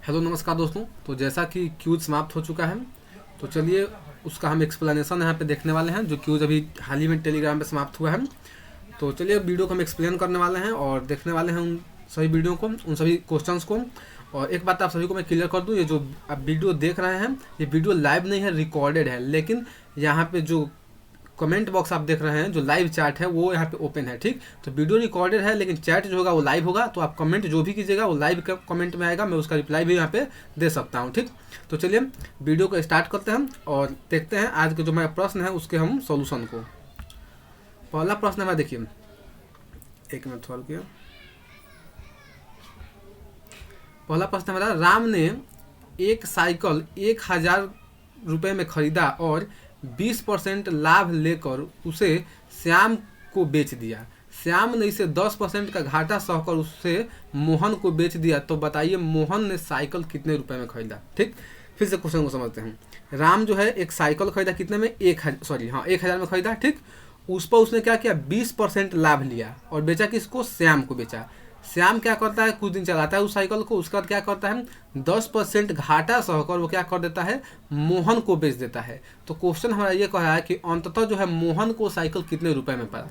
Hello नमस्कार दोस्तों। तो जैसा कि क्यूज समाप्त हो चुका है, तो चलिए उसका हम एक्सप्लेनेशन यहाँ पे देखने वाले हैं। जो क्यूज अभी हाल ही में टेलीग्राम पे समाप्त हुआ है, तो चलिए वीडियो को हम एक्सप्लेन करने वाले हैं और देखने वाले हैं उन सभी वीडियो को, उन सभी क्वेश्चंस को। और एक बात आप सभी को मैं क्लियर कर दूं, ये जो आप वीडियो देख रहे हैं ये वीडियो लाइव नहीं है, रिकॉर्डेड है। लेकिन यहाँ पे जो कमेंट बॉक्स आप देख रहे हैं, जो लाइव चैट है वो यहाँ पे ओपन है, ठीक। तो वीडियो रिकॉर्डेड है लेकिन चैट जो होगा वो लाइव होगा। तो आप कमेंट जो भी कीजिएगा वो लाइव कमेंट में आएगा, मैं उसका रिप्लाई भी यहाँ पे दे सकता हूँ, ठीक। तो चलिए वीडियो को स्टार्ट करते हैं और देखते हैं आज के जो मेरा प्रश्न है उसके हम सोल्यूशन को। पहला प्रश्न हमारा देखिए, एक मिनट थोड़ा रुकिए। पहला प्रश्न हमारा, राम ने एक साइकिल 1000 रुपये में खरीदा और 20% लाभ लेकर उसे श्याम को बेच दिया। श्याम ने इसे 10% का घाटा सहकर उसे मोहन को बेच दिया। तो बताइए मोहन ने साइकिल कितने रुपए में खरीदा, ठीक। फिर से क्वेश्चन को समझते हैं। राम जो है एक साइकिल खरीदा, कितने में? 1000 में खरीदा, ठीक। उस पर उसने क्या किया, 20% लाभ लिया और बेचा किसको? श्याम को बेचा। श्याम क्या करता है, कुछ दिन चलाता है उस साइकिल को, उसके बाद क्या करता है, 10% घाटा सहकर वो क्या कर देता है, मोहन को बेच देता है। तो क्वेश्चन हमारा ये कह रहा है कि अंततः जो है मोहन को साइकिल कितने रुपए में पड़ा।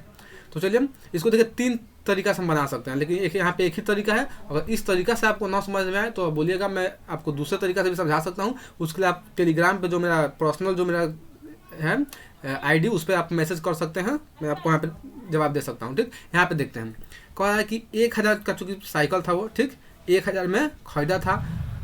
तो चलिए इसको देखिए, 3 तरीका से हम बना सकते हैं, लेकिन एक यहाँ पे एक ही तरीका है। अगर इस तरीका से आपको ना समझ में आए तो बोलिएगा, मैं आपको दूसरे तरीका से भी समझा सकता हूँ। उसके लिए आप टेलीग्राम पे जो मेरा पर्सनल जो मेरा है आईडी, उस पर आप मैसेज कर सकते हैं, मैं आपको यहाँ पे जवाब दे सकता हूँ, ठीक। यहाँ पे देखते हैं, कह रहा है कि 1000 का चूंकि साइकिल था वो, ठीक, 1000 में खरीदा था,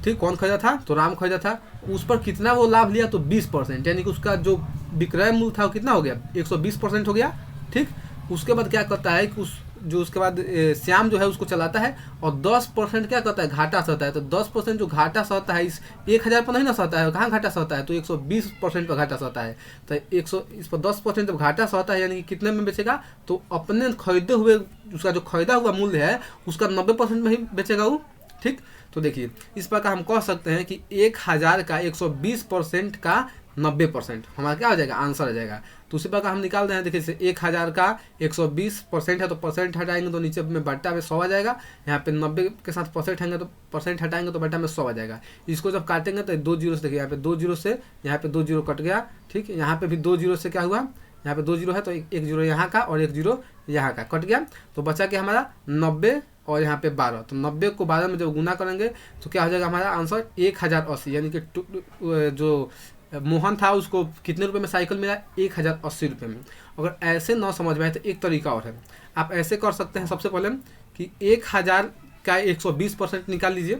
ठीक। कौन खरीदा था? तो राम खरीदा था। उस पर कितना वो लाभ लिया? तो 20%, यानी कि उसका जो विक्रय मूल्य था वो कितना हो गया, 120% हो गया, ठीक। उसके बाद क्या करता है कि उसके बाद श्याम जो है उसको चलाता है और 10% क्या करता है, घाटा सहता है। तो 10% जो घाटा सहता है इस 1000 पर नहीं ना सहता है, कहाँ घाटा सहता है, तो 120% पर घाटा सहता है। तो इस पर 10% जब घाटा सहता है यानी कि कितने में बेचेगा, तो अपने खरीदे हुए उसका जो खरीदा हुआ मूल्य है उसका 90% में ही बेचेगा वो, ठीक। तो देखिए इस प्रकार हम कह सकते हैं कि 1000 का 120% का 90% हमारा क्या हो जाएगा, आंसर आ जाएगा। तो उसी प्रकार हम निकाल रहे हैं, देखिए 1000 का 120% है तो परसेंट हटाएंगे तो नीचे में बट्टा में 100 आ जाएगा। यहाँ पे 90 के साथ परसेंट हटाएंगे तो बट्टा में 100 आ जाएगा। इसको जब काटेंगे तो 2 जीरो से, देखिए यहाँ पे 2 जीरो से, यहाँ पे 2 जीरो कट गया, ठीक। यहाँ पे भी 2 जीरो से क्या हुआ, यहाँ पे 2 जीरो है तो एक जीरो यहाँ का और 1 जीरो यहाँ का कट गया। तो बचा कि हमारा 90 और यहाँ पे 12। तो 90 को 12 में जब गुना करेंगे तो क्या हो जाएगा हमारा आंसर 1080, यानी कि जो मोहन था उसको कितने रुपए में साइकिल मिला, 1080 रुपये में। अगर ऐसे ना समझ में आए तो एक तरीका और है, आप ऐसे कर सकते हैं। सबसे पहले कि 1000 का 120% निकाल लीजिए,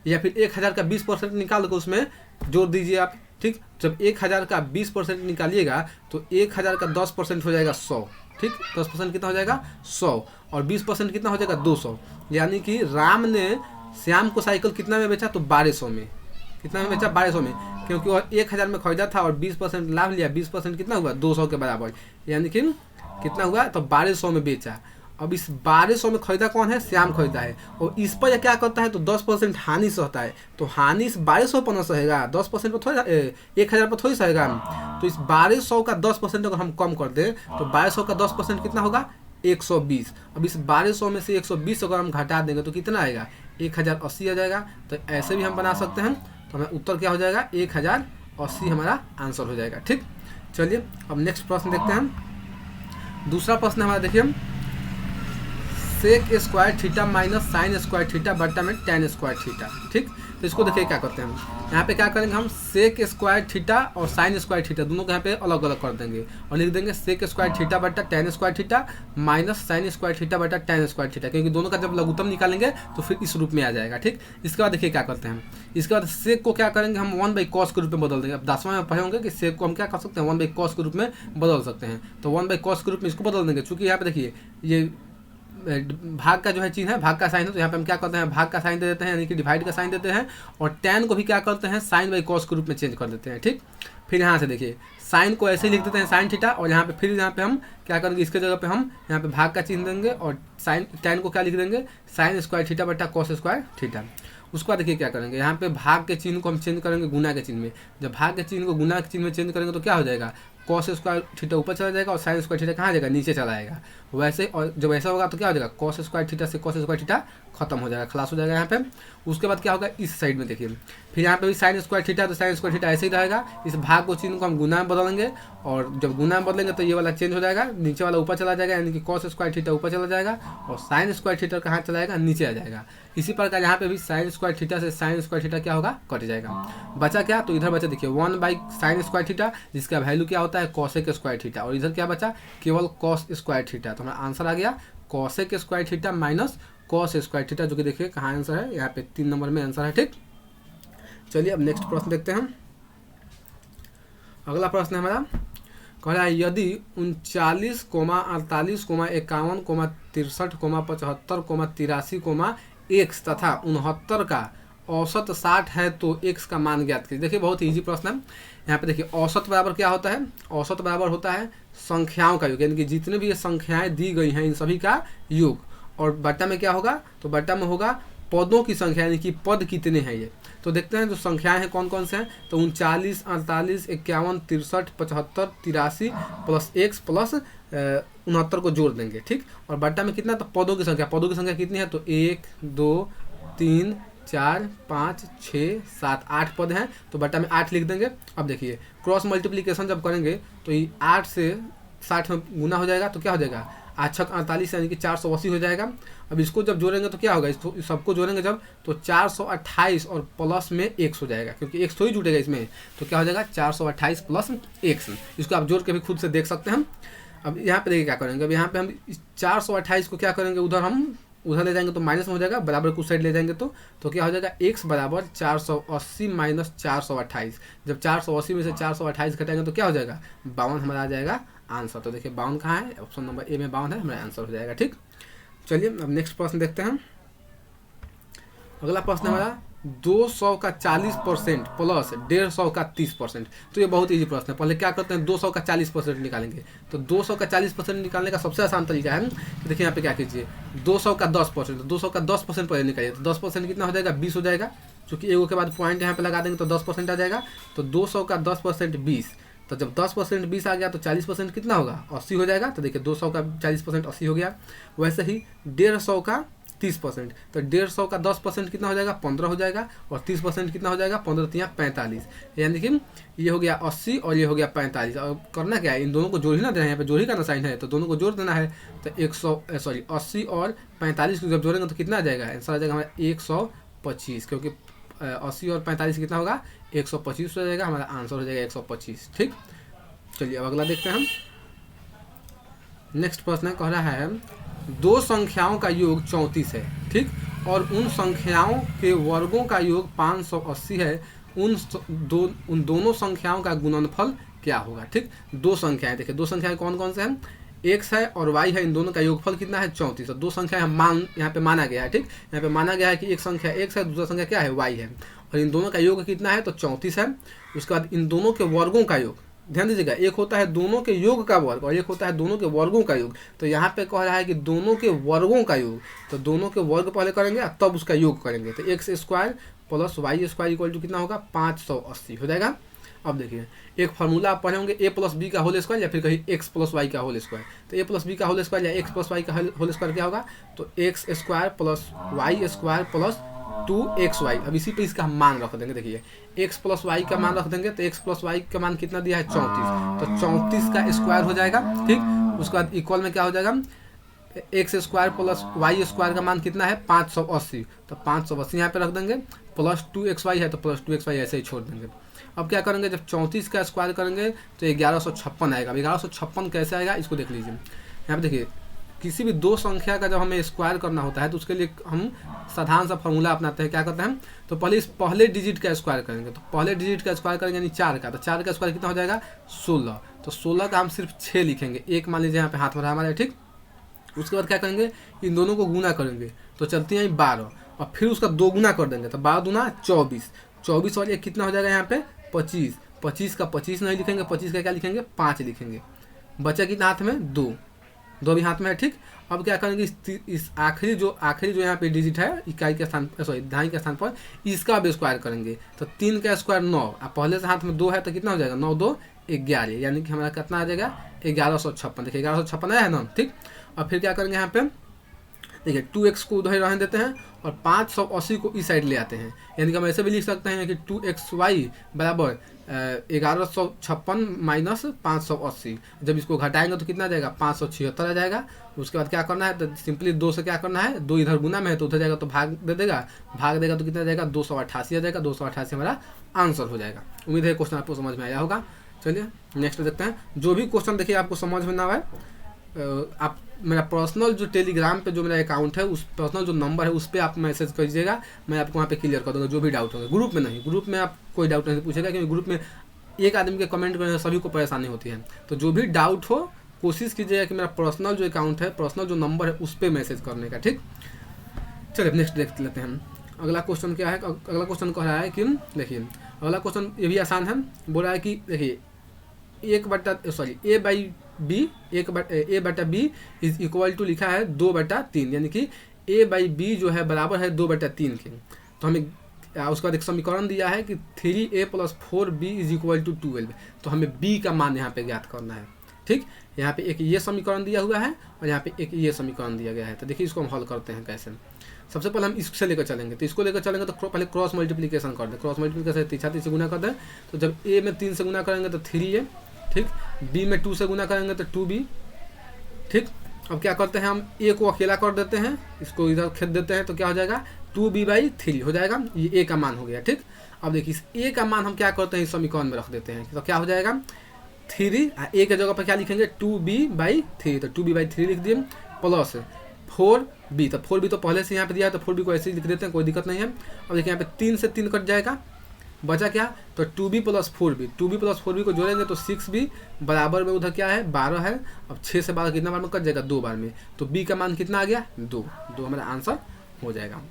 या फिर 1000 का 20% निकाल कर उसमें जोड़ दीजिए आप, ठीक। जब 1000 का 20% निकालिएगा तो 1000 का 10% हो जाएगा 100, ठीक। 10% कितना हो जाएगा, 100, और 20% कितना हो जाएगा, 200। यानी कि राम ने श्याम को साइकिल कितना में बेचा, तो 1200 में। कितना में बेचा, 1200 में, क्योंकि वो 1000 में खरीदा था और 20% लाभ लिया। 20% कितना हुआ, 200 के बराबर, यानी कि कितना हुआ, तो 1200 में बेचा। अब इस 1200 में खरीदा कौन है, श्याम खरीदा है। और इस पर यह क्या करता है, तो 10% हानि सहता है। तो हानि इस 1200 पर न सहेगा, 10% पर थोड़ा 1000 पर थोड़ी सहेगा। तो इस 1200 का 10% अगर हम कम कर दें तो 1200 का 10% कितना होगा, 120। अब इस 1200 में से 120 अगर हम घटा देंगे तो कितना आएगा, 1080 आ जाएगा। तो ऐसे भी हम बना सकते हैं। तो हमें उत्तर क्या हो जाएगा, 1080 हमारा आंसर हो जाएगा, ठीक। चलिए अब नेक्स्ट प्रश्न देखते हैं। दूसरा प्रश्न हमारा देखिए, sec square theta minus sine square theta बट्टा में tan स्क्वायर थीटा, ठीक। तो इसको देखिए क्या करते हैं हम, यहाँ पे क्या करेंगे, हम सेक स्क्वायर थीटा और साइन स्क्वायर थीटा दोनों को यहाँ पे अलग अलग कर देंगे और लिख देंगे सेक स्क्वायर थीटा बट्टा tan square theta minus sine square theta बट्टा tan स्क्वायर थीटा, क्योंकि दोनों का जब लघुत्तम निकालेंगे तो फिर इस रूप में आ जाएगा, ठीक। इसके बाद देखिए क्या करते हैं, इसके बाद सेक को क्या करेंगे, हम 1/cos के रूप में बदल देंगे। अब 10वां में पढ़े होंगे कि सेक को हम क्या कर सकते हैं, 1/cos के रूप में बदल सकते हैं। तो 1/cos के रूप में इसको बदल देंगे, चूंकि यहाँ पे देखिए ये भाग का जो है चिन्ह है, भाग का साइन है, तो यहाँ पे हम क्या करते हैं, भाग का साइन दे देते हैं, यानी कि डिवाइड का साइन देते हैं। और tan को भी क्या करते हैं, साइन बाई कॉस के रूप में चेंज कर देते हैं, ठीक। फिर यहाँ से देखिए साइन को ऐसे ही लिख देते हैं, साइन थीटा, और यहाँ पे फिर यहाँ पे हम क्या करेंगे, इसके जगह पे हम यहाँ पे भाग का चिन्ह देंगे और साइन tan को क्या लिख देंगे, साइन स्क्वायर थीटा बट्टा कॉस स्क्वायर थीटा। उसके बाद देखिए क्या करेंगे, यहाँ पे भाग के चिन्ह को हम चेंज करेंगे गुना के चिन्ह में। जब भाग के चिन्ह को गुना के चिन्ह में चेंज करेंगे तो क्या हो जाएगा, कॉस स्क्वायर थीटा ऊपर चला जाएगा और साइन स्क्वायर थीटा कहाँ जाएगा, नीचे चला आएगा। वैसे और जब ऐसा होगा तो क्या हो जाएगा, कॉस स्क्वायर थीटा से कॉस स्क्वायर थीटा खत्म हो जाएगा, खलास हो जाएगा यहाँ पे। उसके बाद क्या होगा, इस साइड में देखिए फिर यहाँ पे भी साइन स्क्वायर थीटा, तो साइन स्क्वायर थीटा ऐसे ही रहेगा। इस भाग को चिन्ह को हम गुना में बदलेंगे और जब गुना में बदलेंगे तो ये वाला चेंज हो जाएगा, नीचे वाला ऊपर चला जाएगा, यानी कि कॉस स्क्वायर थीटा ऊपर चला जाएगा और साइन स्क्वायर थीटा कहाँ चला जाएगा, नीचे आ जाएगा। इसी प्रकार यहाँ पे भी साइन स्क्वायर थीटा से साइन स्क्वायर थीटा क्या होगा, कट जाएगा। बचा क्या, तो इधर बचा देखिए 1/sin स्क्वायर थीटा, जिसका वैल्यू क्या होता है कॉसेक स्क्वायर थीटा, और इधर क्या बचा, केवल कॉस स्क्वायर थीटा। तो हमारा आंसर आ गया cosec square theta minus cos square theta, जो कि देखिए कहाँ आंसर है, यहाँ पे 3 नंबर में आंसर है। ठीक, चलिए अब नेक्स्ट प्रश्न देखते हैं। अगला प्रश्न है हमारा, कह रहा है यदि 39, 48, 51, 63, 75, 83, x तथा 69 का औसत 60 है तो x का मान ज्ञात कीजिए। देखिए बहुत इजी प्रश्न है। यहाँ पे देखिए औसत बराबर क्या होता है, औसत बराबर होता है संख्याओं का योग, यानी कि जितने भी ये संख्याएं दी गई हैं इन सभी का योग, और बट्टा में क्या होगा, तो बट्टा में होगा पदों की संख्या, यानी कि पद कितने हैं ये। तो देखते हैं जो संख्याएं हैं कौन कौन से हैं, तो 39, 48, 51, 63, 75, 83 प्लस x प्लस 69 को जोड़ देंगे। ठीक, और बट्टा में कितना, तो पदों की संख्या कितनी है, तो 1, 2, 3, 4, 5, 6, 7, 8 पद हैं, तो बट्टा में 8 लिख देंगे। अब देखिए क्रॉस मल्टीप्लिकेशन जब करेंगे तो ये 8 से 60 में गुना हो जाएगा, तो क्या हो जाएगा 8 छक 48, यानी कि 480 हो जाएगा। अब इसको जब जोड़ेंगे तो क्या होगा, इसको सबको जोड़ेंगे जब, तो 428 और प्लस में x हो जाएगा, क्योंकि x थोड़ी जुटेगा इसमें, तो क्या हो जाएगा 428 प्लस x। इसको आप जोड़ के भी खुद से देख सकते हैं। अब यहाँ पे देखिए क्या करेंगे, अब यहाँ पे हम 428 को क्या करेंगे, उधर ले जाएंगे तो माइनस में हो जाएगा, बराबर कुछ साइड ले जाएंगे तो क्या हो जाएगा, x बराबर 480 माइनस 428। जब 480 में से 428 घटाएंगे तो क्या हो जाएगा, 52 हमारा आ जाएगा आंसर। तो देखिए 52 कहाँ है, ऑप्शन नंबर ए में 52 है, हमारा आंसर हो जाएगा। ठीक, चलिए अब नेक्स्ट प्रश्न देखते हैं। अगला प्रश्न हमारा 200 का 40% प्लस 150 का 30%। तो ये बहुत इजी प्रश्न है। पहले क्या करते हैं, 200 का 40% निकालेंगे। तो 200 का 40% निकालने का सबसे आसान तरीका है, तो देखिए यहाँ पे क्या कीजिए, 200 का 10%, तो 200 का 10% पहले निकालिए, तो 10% कितना हो जाएगा, 20 हो जाएगा, क्योंकि एगो के बाद पॉइंट यहाँ पे लगा देंगे तो 10% आ जाएगा। तो 200 का 10% 20, तो जब 10% 20 आ गया तो 40% कितना होगा, 80 हो जाएगा। तो देखिए 200 का 40% 80 हो गया। वैसे ही 150 का 30%, तो 150 का 10% कितना हो जाएगा, 15 हो जाएगा, और 30% कितना हो जाएगा, 15 3 45, यानी कि ये हो गया 80 और ये हो गया 45। और करना क्या है, इन दोनों को जोड़ ही ना देना है, यहाँ पे जोड़ ही का ना साइन है, तो दोनों को जोड़ देना है। तो 80 और 45 को जब जोड़ेंगे तो कितना आ जाएगा, आंसर आ जाएगा हमारा 125, क्योंकि 80 और 45 कितना होगा, 125 हो जाएगा, हमारा आंसर हो जाएगा 125। ठीक, चलिए अब अगला देखते हैं हम। नेक्स्ट प्रश्न कह रहा है दो संख्याओं का योग 34 है, ठीक, और उन संख्याओं के वर्गों का योग 580 है, उन दोनों संख्याओं का गुणनफल क्या होगा। ठीक, दो संख्याएं, देखिए दो संख्याएं कौन कौन से हैं, x है और y है, इन दोनों का योगफल कितना है 34। दो संख्या यहाँ पे माना गया है। ठीक, यहाँ पे माना गया है कि एक संख्या x है, दूसरा संख्या क्या है y है, और इन दोनों का योग कितना है तो 34 है। उसके बाद इन दोनों के वर्गों का योग, ध्यान दीजिएगा, एक होता है दोनों के योग का वर्ग और एक होता है दोनों के वर्गों का योग। तो यहाँ पे कह रहा है कि दोनों के वर्गों का योग, तो दोनों के वर्ग पहले करेंगे तब उसका योग करेंगे। तो x square plus Y square equal to कितना होगा 580 हो जाएगा। अब देखिए एक फार्मूला आप पढ़े होंगे a प्लस बी का होल स्क्वायर या फिर कहीं x प्लस वाई का होल स्क्वायर। तो a प्लस बी का होल स्क्वायर या x प्लस वाई का होल स्क्वायर क्या होगा, तो x square plus Y square plus 2xy। अब इसी पे इसका हम मान रख देंगे। देखिए x प्लस वाई का मान रख देंगे, तो x प्लस वाई का मान कितना दिया है 34, तो 34 का स्क्वायर हो जाएगा। ठीक, उसके बाद इक्वल में क्या हो जाएगा, X square plus Y square का मान कितना है 580, तो 580 यहाँ पे रख देंगे, प्लस 2xy है तो प्लस 2xy ऐसे ही छोड़ देंगे। अब क्या करेंगे, जब 34 का स्क्वायर करेंगे तो 1156 आएगा। 1156 कैसे आएगा इसको देख लीजिए। यहाँ पे देखिए किसी भी दो संख्या का जब हमें स्क्वायर करना होता है तो उसके लिए हम साधारण सा फॉर्मूला अपनाते हैं। क्या करते हैं, तो पहले डिजिट का स्क्वायर करेंगे, तो पहले डिजिट का स्क्वायर करेंगे यानी 4 का, तो 4 का स्क्वायर कितना हो जाएगा 16, तो 16 का हम सिर्फ 6 लिखेंगे, एक मान लीजिए यहाँ पे हाथ में रहा हमारे। ठीक, उसके बाद क्या करेंगे, इन दोनों को गुना करेंगे तो चलती है 12, और फिर उसका 2 गुना कर देंगे, तो 12 दूना 24, 24 और एक कितना हो जाएगा यहाँ पे 25, 25 का 25 नहीं लिखेंगे, 25 का क्या लिखेंगे 5 लिखेंगे, बचा कितना हाथ में 2 भी हाथ में है। ठीक, अब क्या करेंगे, इस आखिरी जो यहाँ पे डिजिट है इकाई के स्थान दहाई के स्थान पर इसका अब स्क्वायर करेंगे, तो 3 का स्क्वायर 9, अब पहले से हाथ में 2 है तो कितना हो जाएगा 9 2 11, यानी कि हमारा कितना आ जाएगा 1156। देखिए 1156 आया है ना, ठीक। और फिर क्या करेंगे यहाँ पे, देखिए 2x को उधर रहने देते हैं और 580 को इस साइड ले आते हैं, यानी कि हम ऐसे भी लिख सकते हैं कि 2xy बराबर 1156 माइनस 580। जब इसको घटाएंगे तो कितना आ जाएगा 576 आ जाएगा। उसके बाद क्या करना है, तो सिंपली 2 से क्या करना है, 2 इधर गुना में है तो उधर जाएगा तो भाग दे देगा, भाग देगा तो कितना आ जाएगा 288 आ जाएगा। 288 हमारा आंसर हो जाएगा। उम्मीद है क्वेश्चन आपको समझ में आया होगा। चलिए नेक्स्ट देखते हैं। जो भी क्वेश्चन देखिए आपको समझ में ना आए, आप मेरा पर्सनल जो टेलीग्राम पे जो मेरा अकाउंट है, उस पर्सनल जो नंबर है उस पर आप मैसेज कीजिएगा, मैं आपको वहाँ पे क्लियर कर दूँगा जो भी डाउट होगा। ग्रुप में नहीं, ग्रुप में आप कोई डाउट नहीं पूछेगा, क्योंकि ग्रुप में एक आदमी के कमेंट करने से सभी को परेशानी होती है। तो जो भी डाउट हो कोशिश कीजिएगा कि मेरा पर्सनल जो अकाउंट है, पर्सनल जो नंबर है उस पर मैसेज करने का, ठीक। चलिए नेक्स्ट देख लेते हैं। अगला क्वेश्चन क्या है, अगला क्वेश्चन कह रहा है कि देखिए अगला क्वेश्चन ये भी आसान है। बोल रहा है कि देखिए ए बटा बी इज इक्वल टू लिखा है 2/3, यानी कि a/b जो है बराबर है 2/3 के। तो हमें उसके बाद एक समीकरण दिया है कि 3a + 4b is equal to 12। तो हमें b का मान यहाँ पे ज्ञात करना है, ठीक। यहाँ पे एक ये समीकरण दिया हुआ है और यहाँ पे एक ये समीकरण दिया गया है। तो देखिए इसको हम हल करते हैं कैसे। सबसे पहले हम इससे लेकर चलेंगे, तो इसको लेकर चलेंगे तो पहले क्रॉस मल्टीप्लिकेशन कर दें। क्रॉस मल्टीप्लिकेशन 3 से गुना कर दें, तो जब a में 3 से गुना करेंगे तो 3a, ठीक। b में 2 से गुना करेंगे तो 2b, ठीक। अब क्या करते हैं, हम a को अकेला कर देते हैं, इसको इधर खेद देते हैं, तो क्या हो जाएगा 2b/3 हो जाएगा। ये a का मान हो गया, ठीक। अब देखिए इस a का मान हम क्या करते हैं, इस समीकरण में रख देते हैं, तो क्या हो जाएगा 3, a के जगह पर क्या लिखेंगे 2b/3, तो 2b/3 लिख दिए प्लस 4b, तो 4b तो पहले से यहाँ पे दिया है तो 4b को ऐसे ही लिख देते हैं, कोई दिक्कत नहीं है। अब देखिए यहाँ पे 3 से 3 कट जाएगा, बचा क्या, तो 2b + 4b, 2b + 4b को जोड़ेंगे तो 6b बराबर में उधर क्या है 12 है। अब 6 से 12 कितना बार में कट जाएगा 2 बार में, तो b का मान कितना आ गया 2 हमारा आंसर हो जाएगा।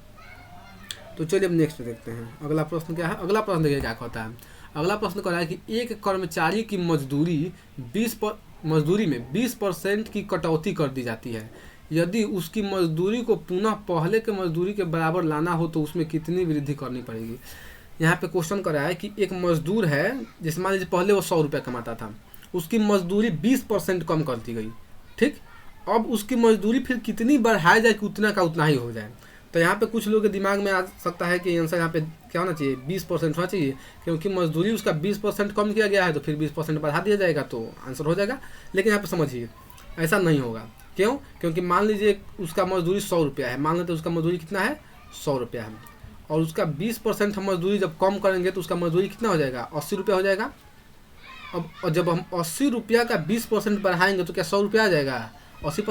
तो चलिए अब नेक्स्ट देखते हैं। अगला प्रश्न क्या है, अगला प्रश्न देखिए क्या कहता है। अगला प्रश्न कह रहा है कि एक कर्मचारी की मजदूरी में 20% की कटौती कर दी जाती है। यदि उसकी मजदूरी को पुनः पहले के मजदूरी के बराबर लाना हो तो उसमें कितनी वृद्धि करनी पड़ेगी। यहाँ पे क्वेश्चन कर रहा है कि एक मजदूर है, जिस मान लीजिए पहले वो 100 रुपये कमाता था, उसकी मजदूरी 20% कम कर दी गई, ठीक। अब उसकी मजदूरी फिर कितनी बढ़ाई जाए कि उतना का उतना ही हो जाए। तो यहाँ पे कुछ लोगों के दिमाग में आ सकता है कि आंसर यहाँ पे क्या होना चाहिए 20% होना चाहिए, क्योंकि मजदूरी उसका 20% कम किया गया है तो फिर 20% बढ़ा दिया जाएगा तो आंसर हो जाएगा। लेकिन यहाँ पे समझिए ऐसा नहीं होगा। क्यों, क्योंकि मान लीजिए उसका मजदूरी 100 रुपया है, मान लेते उसका मजदूरी कितना है 100 रुपया है, और उसका 20% हम मजदूरी जब कम करेंगे तो उसका मजदूरी कितना हो जाएगा 80 रुपया हो जाएगा। अब और जब हम 80 रुपया का 20% बढ़ाएंगे तो क्या 100 रुपया आ जाएगा। 80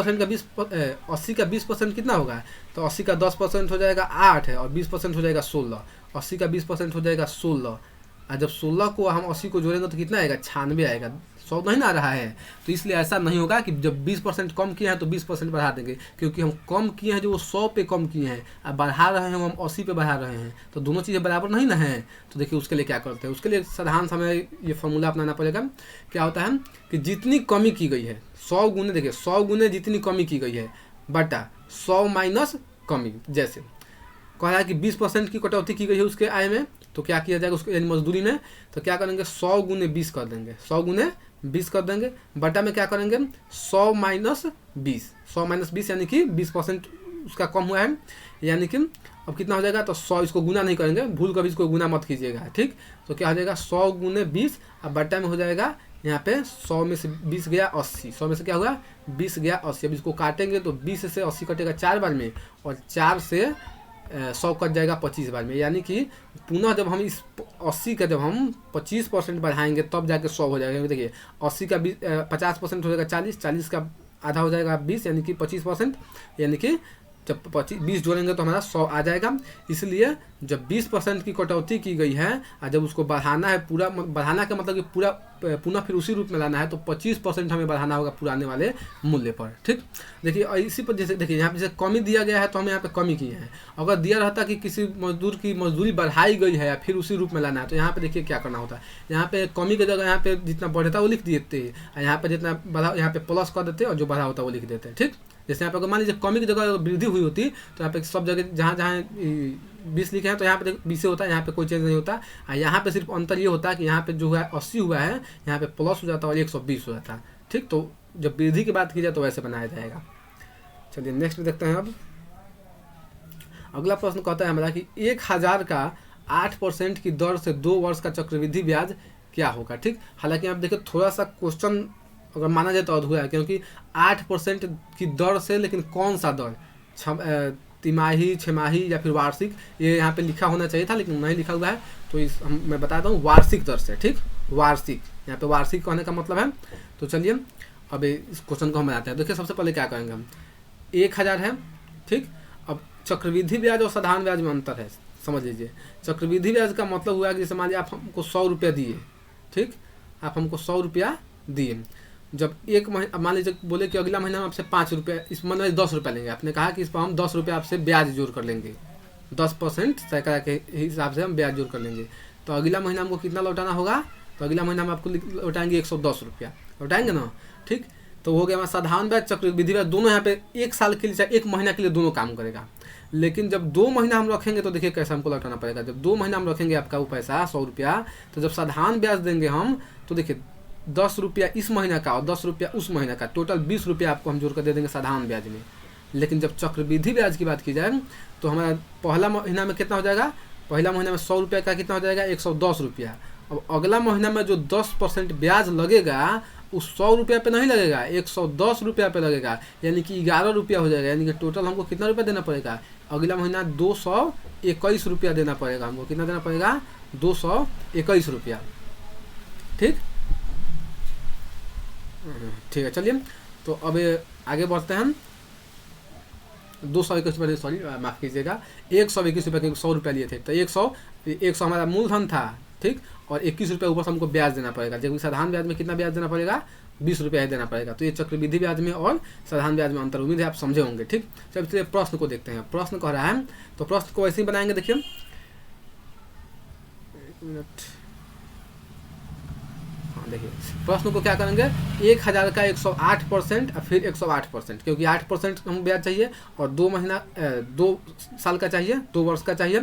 का 20% कितना होगा, तो 80 का 10% हो जाएगा 8 है, और 20% हो जाएगा 16। 80 का 20% हो जाएगा 16, और जब 16 को हम 80 को जोड़ेंगे तो कितना आएगा 96 आएगा। 100 नहीं ना आ रहा है, तो इसलिए ऐसा नहीं होगा कि जब 20% कम किए हैं तो 20% बढ़ा देंगे, क्योंकि हम कम किए हैं जो वो 100 पे कम किए हैं, अब बढ़ा रहे हैं हम 80 पे बढ़ा रहे हैं, तो दोनों चीज़ें बराबर नहीं ना है। तो देखिए उसके लिए क्या करते हैं, उसके लिए साधारण समय ये फॉर्मूला अपनाना पड़ेगा। क्या होता है कि जितनी कमी की गई है 100 गुने, देखिए 100 गुने जितनी कमी की गई है बटा 100 माइनस कमी। जैसे कह रहा है कि 20% की कटौती की गई है उसके आय में, तो क्या किया जाएगा उसको यानी मजदूरी में, तो क्या करेंगे 100 गुने 20 कर देंगे, 100 गुने 20 कर देंगे, बटा में क्या करेंगे 100 माइनस 20, 100 माइनस 20 यानी कि 20% उसका कम हुआ है, यानी कि अब कितना हो जाएगा, तो 100 इसको गुना नहीं करेंगे, भूल कभी इसको गुना मत कीजिएगा, ठीक। तो क्या हो जाएगा 100 गुने 20, अब बटा में हो जाएगा यहाँ पे 100 में से 20 गया 80, 100 में से क्या हुआ 20 गया 80। अब इसको काटेंगे तो 20 से 80 कटेगा 4 बार में, और 4 से 100 कट जाएगा 25 बार में, यानी कि पुनः जब हम इस 80 का जब हम 25% बढ़ाएंगे तब जाके 100 हो जाएगा। देखिए 80 का 50% हो जाएगा 40, 40 का आधा हो जाएगा 20, यानी कि 25%, यानी कि जब 20 जोड़ेंगे तो हमारा 100 आ जाएगा। इसलिए जब 20% की कटौती की गई है और जब उसको बढ़ाना है, पूरा बढ़ाना का मतलब कि पूरा पुनः फिर उसी रूप में लाना है, तो 25% हमें बढ़ाना होगा पुराने वाले मूल्य पर, ठीक। देखिए इसी पर जैसे देखिए यहाँ पे जैसे कमी दिया गया है तो हमें यहाँ पे कमी की है। अगर दिया रहता कि किसी मजदूर की मजदूरी बढ़ाई गई है फिर उसी रूप में लाना है, तो यहाँ पे देखिए क्या करना होता है, यहाँ पे कमी की जगह यहाँ पे जितना बढ़ता वो लिख देते हैं, यहाँ पे जितना बढ़ा यहाँ पे प्लस कर देते हैं और जो बढ़ा होता है वो लिख देते हैं, ठीक। जैसे यहाँ पे अगर मान लीजिए कमी की जगह वृद्धि हुई होती तो यहाँ पे सब जगह जहाँ जहाँ 20 लिखे हैं तो यहाँ पे 20 होता है, यहाँ पे कोई चेंज नहीं होता। और यहाँ पे सिर्फ अंतर ये होता है कि यहाँ पे जो है 80 हुआ है, यहाँ पे प्लस हो जाता है और 120 हो जाता है। ठीक, तो जब वृद्धि की बात की जाए तो वैसे बनाया जाएगा। चलिए नेक्स्ट देखते हैं। अब अगला प्रश्न कहता है हमारा कि 1000 का 8% की दर से 2 वर्ष का चक्रवृद्धि ब्याज क्या होगा। ठीक, हालांकि आप देखिए थोड़ा सा क्वेश्चन अगर माना जाए तो अधूरा है, क्योंकि 8% की दर से, लेकिन कौन सा दर, तिमाही, छमाही या फिर वार्षिक, ये यहाँ पे लिखा होना चाहिए था लेकिन नहीं लिखा हुआ है। तो मैं बताता हूँ वार्षिक दर से। ठीक, वार्षिक, यहाँ पे वार्षिक कहने का मतलब है। तो चलिए अब इस क्वेश्चन को हम बनाते हैं। देखिए सबसे पहले क्या करेंगे हम, 1000 है। ठीक, अब चक्रवृद्धि ब्याज और साधारण ब्याज में अंतर है, समझ लीजिए। चक्रवृद्धि ब्याज का मतलब हुआ कि जैसे मान लीजिए आप हमको 100 रुपया दिए। ठीक, आप हमको 100 रुपया दिए, जब एक महीना मान लीजिए बोले कि अगला महीना हम आपसे 5 रुपया, इस मतलब 10 रुपया लेंगे, आपने कहा कि इस पर हम 10 रुपया आपसे ब्याज जोड़ कर लेंगे, 10% सैकड़ा के हिसाब से हम ब्याज जोड़ कर लेंगे। तो अगला महीना हमको कितना लौटाना होगा, तो अगला महीना हम आपको लौटाएंगे 110 रुपया, लौटाएंगे ना। ठीक, तो हो गया हमारा साधारण ब्याज, चक्रवृद्धि ब्याज, दोनों यहाँ पे 1 साल के लिए चाहे 1 महीना के लिए दोनों काम करेगा। लेकिन जब 2 महीना हम रखेंगे तो देखिए कैसे हमको लौटाना पड़ेगा। जब 2 महीना हम रखेंगे आपका वो पैसा 100 रुपया, तो जब साधारण ब्याज देंगे हम तो देखिए 10 रुपया इस महीना का और 10 रुपया उस महीना का, टोटल 20 रुपया आपको हम जोड़ कर दे देंगे साधारण ब्याज में। लेकिन जब चक्रवृद्धि ब्याज की बात की जाए तो हमारा पहला महीना में कितना हो जाएगा, पहला महीना में 100 रुपया का कितना हो जाएगा, 110 रुपया। अब अगला महीना में जो 10% ब्याज लगेगा उस 100 रुपया पे नहीं लगेगा, 110 रुपया पे लगेगा, यानी कि 11 रुपया हो जाएगा। यानी कि टोटल हमको कितना रुपया देना पड़ेगा, अगला महीना 221 रुपया देना पड़ेगा हमको। कितना देना पड़ेगा, 221 रुपया। ठीक, ठीक है, चलिए तो अब आगे बढ़ते हैं हम। 221 रुपये, सॉरी माफ़ कीजिएगा, 121 रुपये, क्योंकि 100 रुपया लिए थे तो 100 हमारा मूलधन था। ठीक, और 21 रुपये ऊपर से हमको ब्याज देना पड़ेगा, जबकि साधारण ब्याज में कितना ब्याज देना पड़ेगा, 20 रुपया ही देना पड़ेगा। तो ये चक्रवृद्धि ब्याज में और साधारण ब्याज में अंतर, उम्मीद है आप समझे होंगे। ठीक, चलिए प्रश्न को देखते हैं। प्रश्न कह रहा है, तो प्रश्न को ऐसे ही बनाएंगे। देखिए 1 मिनट, देखिए प्रश्न को क्या करेंगे, 1000 का 108% और फिर 108%, क्योंकि 8% हम ब्याज चाहिए और 2 साल का चाहिए, 2 वर्ष का चाहिए।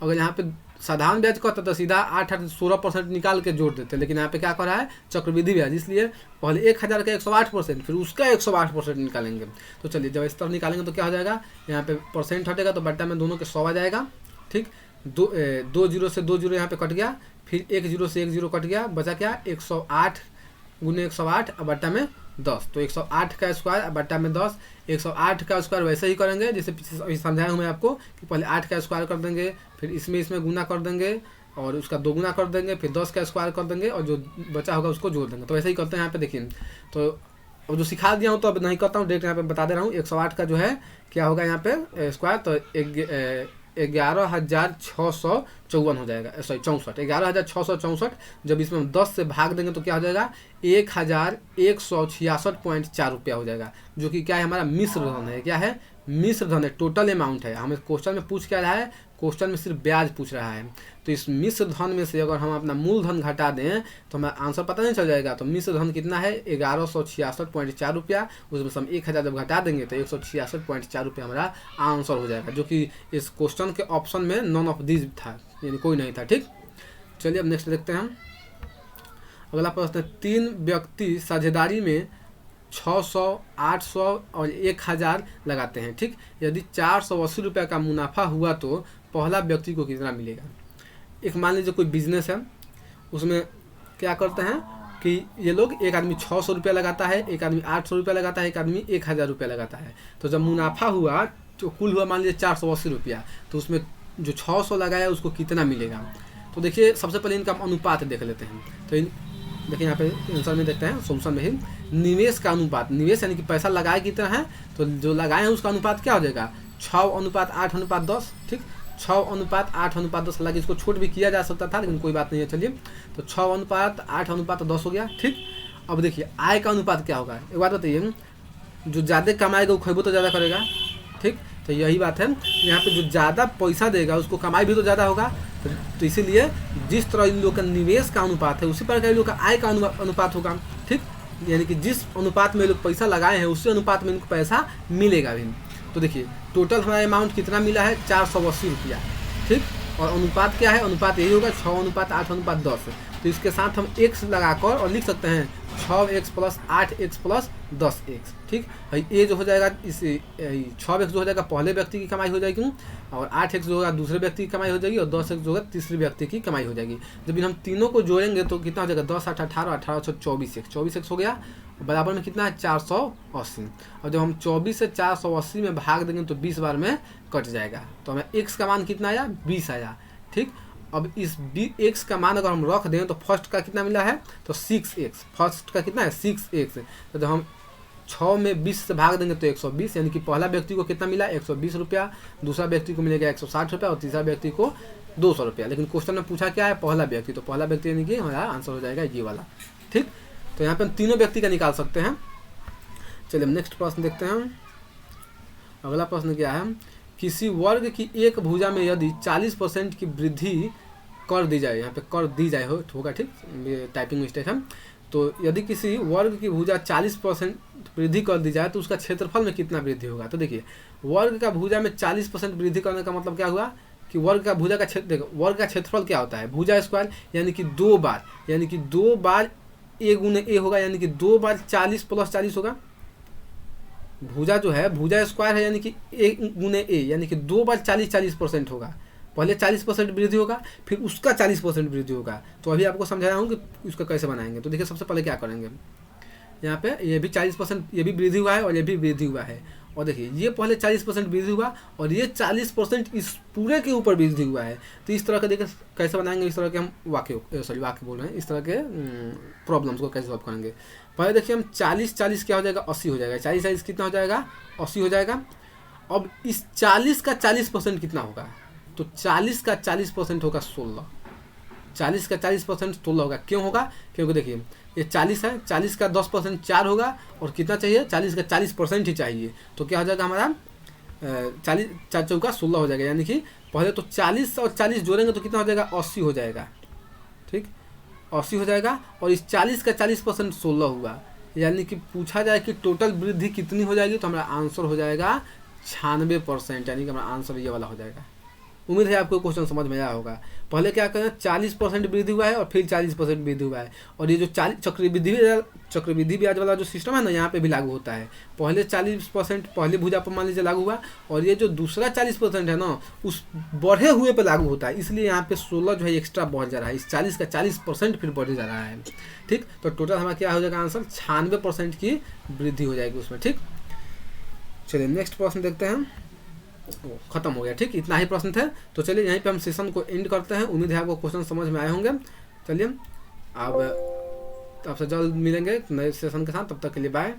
अगर यहाँ पे साधारण ब्याज कहता तो सीधा 8-16% निकाल के जोड़ देते, लेकिन यहाँ पे क्या कर रहा है, चक्रवृद्धि ब्याज, इसलिए पहले 1000 का 108%, फिर उसका 108% निकालेंगे। तो चलिए जब इस तरह निकालेंगे तो क्या हो जाएगा, यहाँ पे परसेंट हटेगा तो बट्टा में दोनों के 100 आ जाएगा। ठीक, 2 जीरो से 2 जीरो यहाँ पे कट गया, फिर 1 जीरो से 1 जीरो कट गया, बचा क्या, 108 गुने 108 और बट्टा में 10। तो 108 का स्क्वायर बट्टा में 10, 108 का स्क्वायर वैसे ही करेंगे जैसे अभी समझाया हूँ मैं आपको कि पहले 8 का स्क्वायर कर देंगे, फिर इसमें गुना कर देंगे और उसका 2 गुना कर देंगे, फिर 10 का स्क्वायर कर देंगे और जो बचा होगा उसको जोड़ देंगे। तो वैसे ही करते हैं यहाँ पे। देखिए तो अब जो सिखा दिया हूँ तो अब नहीं करता हूँ, डायरेक्ट यहाँ पे बता दे रहा हूँ। 108 का जो है क्या होगा यहाँ पे स्क्वायर, तो 11,654 हो जाएगा, सॉरी 64, 11,664। जब इसमें हम 10 से भाग देंगे तो क्या हो जाएगा, 1,166.4 रुपया हो जाएगा, जो कि क्या है, हमारा मिश्र धन है। क्या है, मिश्र धन है, टोटल अमाउंट है। हमें क्वेश्चन में पूछ क्या रहा है, क्वेश्चन में सिर्फ ब्याज पूछ रहा है। तो इस मिश्र धन में से अगर हम अपना मूलधन घटा दें तो हमें आंसर पता नहीं चल जाएगा। तो मिश्र धन कितना है, 1166.4 रुपया, उसमें से हम 1000 जब घटा देंगे तो 166.4 रुपया हमारा आंसर हो जाएगा, जो कि इस क्वेश्चन के ऑप्शन में नॉन ऑफ दिस था, यानी कोई नहीं था। ठीक, चलिए अब नेक्स्ट देखते हैं हम। अगला प्रश्न है, 3 व्यक्ति साझेदारी में 600, 800 और 1000 लगाते हैं। ठीक, यदि 480 रुपये का मुनाफा हुआ तो पहला व्यक्ति को कितना मिलेगा। एक मान लीजिए कोई बिजनेस है, उसमें क्या करते हैं कि ये लोग, एक आदमी 600 रुपया लगाता है, एक आदमी 800 रुपया लगाता है, एक आदमी 1000 रुपया लगाता है। तो जब मुनाफा हुआ तो कुल हुआ मान लीजिए 480 रुपया, तो उसमें जो 600 लगाया उसको कितना मिलेगा। तो देखिए सबसे पहले इनका अनुपात देख लेते हैं। तो देखिए यहाँ पे आंसर में देखते हैं, सोल्यूशन में ही निवेश का अनुपात, निवेश यानी कि पैसा लगाए कितना है, तो जो लगाए हैं उसका अनुपात क्या हो जाएगा, 6:8:10। ठीक, 6:8:10। हालांकि इसको छूट भी किया जा सकता था लेकिन कोई बात नहीं है। चलिए तो 6:8:10 हो गया। ठीक, अब देखिए आय का अनुपात क्या होगा। एक बात बताइए, जो ज़्यादा कमाएगा वो खरीदो तो ज़्यादा करेगा। ठीक, तो यही बात है, यहाँ पे जो ज़्यादा पैसा देगा उसको कमाई भी तो ज़्यादा होगा। तो इसीलिए जिस तरह इन लोग का निवेश का अनुपात है उसी प्रकार इन लोग का आय का अनुपात होगा। ठीक, यानी कि जिस अनुपात में लोग पैसा लगाए हैं उसी अनुपात में इनको पैसा मिलेगा भी। तो देखिए टोटल हमारा अमाउंट कितना मिला है 480 रुपया, ठीक। और अनुपात क्या है, अनुपात यही होगा 6:8:10। तो इसके साथ हम x लगाकर और लिख सकते हैं 6x + 8x + 10x, ठीक। ये जो हो जाएगा इस 6x जो हो जाएगा पहले व्यक्ति की कमाई हो जाएगी, और 8x जो होगा दूसरे व्यक्ति की कमाई हो जाएगी, और 10x जो होगा तीसरे व्यक्ति की कमाई हो जाएगी। जब हम तीनों को जोड़ेंगे तो कितना हो जाएगा 10 8 18 18 24x, 24x हो गया, बराबर में कितना है 480। और जब हम 24 से 480 में भाग देंगे तो 20 बार में कट जाएगा, तो हमें x का मान कितना आया 20 आया, ठीक। अब इस x का मान अगर हम रख दें तो फर्स्ट का कितना मिला है तो 6x, फर्स्ट का कितना है 6x। तो जब हम 6 में 20 से भाग देंगे तो 120, यानी कि पहला व्यक्ति को कितना मिला 120 रुपया, दूसरा व्यक्ति को मिलेगा 160 रुपया, और तीसरा व्यक्ति को 200 रुपया। लेकिन क्वेश्चन में पूछा क्या है पहला व्यक्ति, तो पहला व्यक्ति यानी कि हमारा आंसर हो जाएगा ये वाला, ठीक। तो यहाँ पे हम तीनों व्यक्ति का निकाल सकते हैं। चलिए नेक्स्ट प्रश्न देखते हैं। अगला प्रश्न क्या है, किसी वर्ग की एक भुजा में यदि 40% की वृद्धि कर दी जाए, यहाँ पे कर दी जाए होगा, ठीक, टाइपिंग मिस्टेक है। तो यदि किसी वर्ग की भुजा 40% वृद्धि कर दी जाए तो उसका क्षेत्रफल में कितना वृद्धि होगा। तो देखिए वर्ग का भुजा में 40% वृद्धि करने का मतलब क्या हुआ कि वर्ग का भुजा का क्षेत्र, देखो वर्ग का क्षेत्रफल क्या होता है, भुजा स्क्वायर, यानी कि 2 बार, यानी कि 2 बार a गुने a होगा, यानी कि 2 बार 40 + 40 होगा। भुजा जो है भुजा स्क्वायर है, यानी कि a गुने a, यानी कि 2 बार 40% होगा। पहले 40% वृद्धि होगा, फिर उसका 40% वृद्धि होगा। तो अभी आपको समझा रहा हूँ कि उसका कैसे बनाएंगे। तो देखिए सबसे पहले क्या करेंगे, यहाँ पे ये भी 40% ये भी वृद्धि हुआ है और ये भी वृद्धि हुआ है, और देखिए ये पहले 40% वृद्धि हुआ और ये 40% इस पूरे के ऊपर वृद्धि हुआ है। तो इस तरह के देखिए कैसे बनाएंगे, इस तरह के हम वाक्य बोल रहे हैं, इस तरह के प्रॉब्लम्स को कैसे सॉल्व करेंगे। पहले देखिए हम 40 क्या हो जाएगा 80 हो जाएगा, 40 कितना हो जाएगा 80 हो जाएगा। अब इस 40 का 40% कितना होगा, तो 40 का 40% होगा 16, 40 का 40% 16 होगा। क्यों होगा, क्योंकि देखिए ये 40 है, 40 का 10% 4 होगा, और कितना चाहिए 40 का 40% ही चाहिए। तो क्या हो जाएगा हमारा 40 4 चौका 16 हो जाएगा, यानी कि पहले तो 40 और 40 जोड़ेंगे तो कितना हो जाएगा 80 हो जाएगा, ठीक 80 हो जाएगा। और इस 40 का 40% 16 हुआ, यानी कि पूछा जाए कि टोटल वृद्धि कितनी हो जाएगी, तो हमारा आंसर हो जाएगा 96%, यानी कि हमारा आंसर ये वाला हो जाएगा। उम्मीद है आपको क्वेश्चन समझ में आया होगा। पहले क्या करें 40% वृद्धि हुआ है और फिर 40% वृद्धि हुआ है, और ये जो चक्रवृद्धि ब्याज वाला जो सिस्टम है ना यहाँ पे भी लागू होता है। पहले 40% पहले भुजा पर मान लीजिए लागू हुआ, और ये जो दूसरा 40% है ना उस बढ़े हुए पे लागू होता है, इसलिए यहाँ पे 16 जो है एक्स्ट्रा बढ़ जा रहा है, इस 40 का 40% फिर बढ़ जा रहा है, ठीक। तो टोटल हमारा क्या हो जाएगा आंसर 96% की वृद्धि हो जाएगी उसमें, ठीक। चलिए नेक्स्ट प्रश्न देखते हैं। खत्म हो गया, ठीक, इतना ही प्रश्न थे। तो चलिए यहीं पे हम सेशन को एंड करते हैं। उम्मीद है आपको क्वेश्चन समझ में आए होंगे। चलिए अब आपसे जल्द मिलेंगे नए सेशन के साथ, तब तक के लिए बाय।